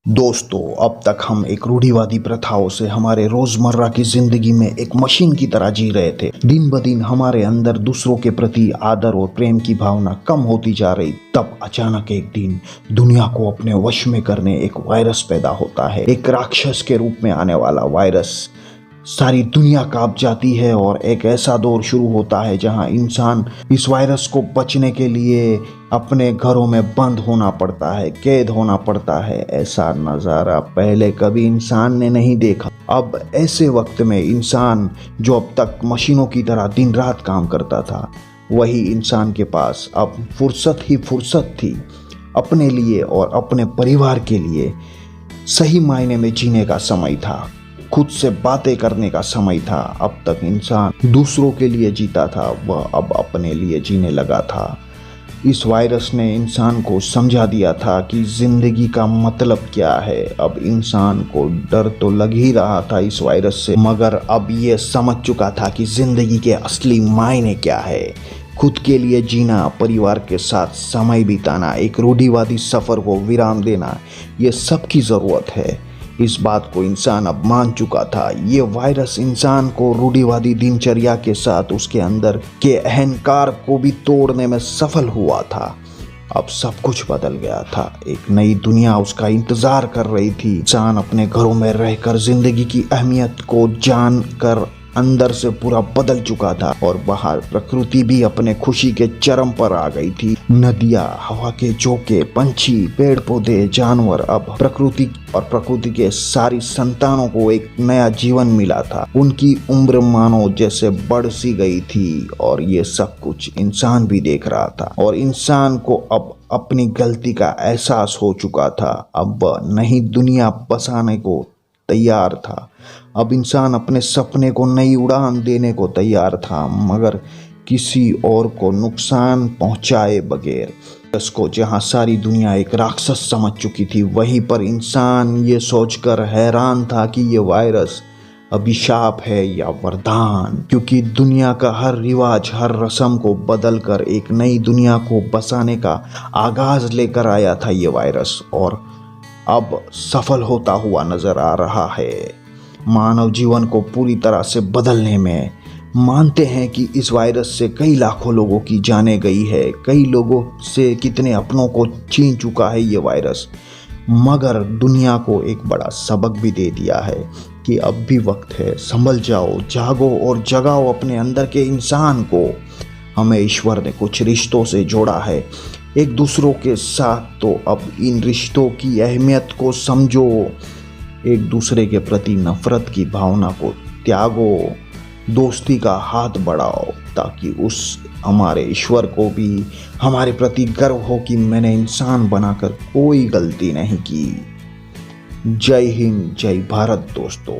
दोस्तों, अब तक हम एक रूढ़िवादी प्रथाओं से हमारे रोजमर्रा की जिंदगी में एक मशीन की तरह जी रहे थे। दिन ब दिन हमारे अंदर दूसरों के प्रति आदर और प्रेम की भावना कम होती जा रही। तब अचानक एक दिन दुनिया को अपने वश में करने एक वायरस पैदा होता है। एक राक्षस के रूप में आने वाला वायरस सारी दुनिया कांप जाती है और एक ऐसा दौर शुरू होता है जहां इंसान इस वायरस को बचने के लिए अपने घरों में बंद होना पड़ता है, कैद होना पड़ता है। ऐसा नज़ारा पहले कभी इंसान ने नहीं देखा। अब ऐसे वक्त में इंसान जो अब तक मशीनों की तरह दिन रात काम करता था, वही इंसान के पास अब फुर्सत थी अपने लिए और अपने परिवार के लिए। सही मायने में जीने का समय था, खुद से बातें करने का समय था। अब तक इंसान दूसरों के लिए जीता था, वह अब अपने लिए जीने लगा था। इस वायरस ने इंसान को समझा दिया था कि जिंदगी का मतलब क्या है। अब इंसान को डर तो लग ही रहा था इस वायरस से, मगर अब ये समझ चुका था कि जिंदगी के असली मायने क्या है। खुद के लिए जीना, परिवार के साथ समय बिताना, एक रूढ़िवादी सफर को विराम देना, ये सब की जरूरत है। इस बात को इंसान अब मान चुका था। ये वायरस इंसान को रूढ़िवादी दिनचर्या के साथ उसके अंदर के अहंकार को भी तोड़ने में सफल हुआ था। अब सब कुछ बदल गया था। एक नई दुनिया उसका इंतजार कर रही थी। इंसान अपने घरों में रहकर जिंदगी की अहमियत को जानकर अंदर से पूरा बदल चुका था और बाहर प्रकृति भी अपने खुशी के चरम पर आ गई थी। नदियाँ, हवा के झोंके, पंछी, पेड़ पौधे, जानवर, अब प्रकृति के सारी संतानों को एक नया जीवन मिला था। उनकी उम्र मानो जैसे बढ़ सी गई थी और ये सब कुछ इंसान भी देख रहा था। और इंसान को अब अपनी गलती का एहसास हो चुका था। अब नई दुनिया बसाने को तैयार था। अब इंसान अपने सपने को नई उड़ान देने को तैयार था, मगर किसी और को नुकसान पहुंचाए बगैर। इसको जहां सारी दुनिया एक राक्षस समझ चुकी थी, वहीं पर इंसान ये सोचकर हैरान था कि ये वायरस अभिशाप है या वरदान। क्योंकि दुनिया का हर रिवाज, हर रस्म को बदल कर एक नई दुनिया को बसाने का आगाज लेकर आया था ये वायरस, और अब सफल होता हुआ नजर आ रहा है। मानव जीवन को पूरी तरह से बदलने में। मानते हैं कि इस वायरस से कई लाखों लोगों की जानें गई है, कई लोगों से कितने अपनों को छीन चुका है ये वायरस, मगर दुनिया को एक बड़ा सबक भी दे दिया है कि अब भी वक्त है। संभल जाओ, जागो और जगाओ अपने अंदर के इंसान को। हमें ईश्वर ने कुछ रिश्तों से जोड़ा है एक दूसरों के साथ, तो अब इन रिश्तों की अहमियत को समझो। एक दूसरे के प्रति नफरत की भावना को त्यागो, दोस्ती का हाथ बढ़ाओ, ताकि उस हमारे ईश्वर को भी हमारे प्रति गर्व हो कि मैंने इंसान बनाकर कोई गलती नहीं की। जय हिंद, जय भारत दोस्तों।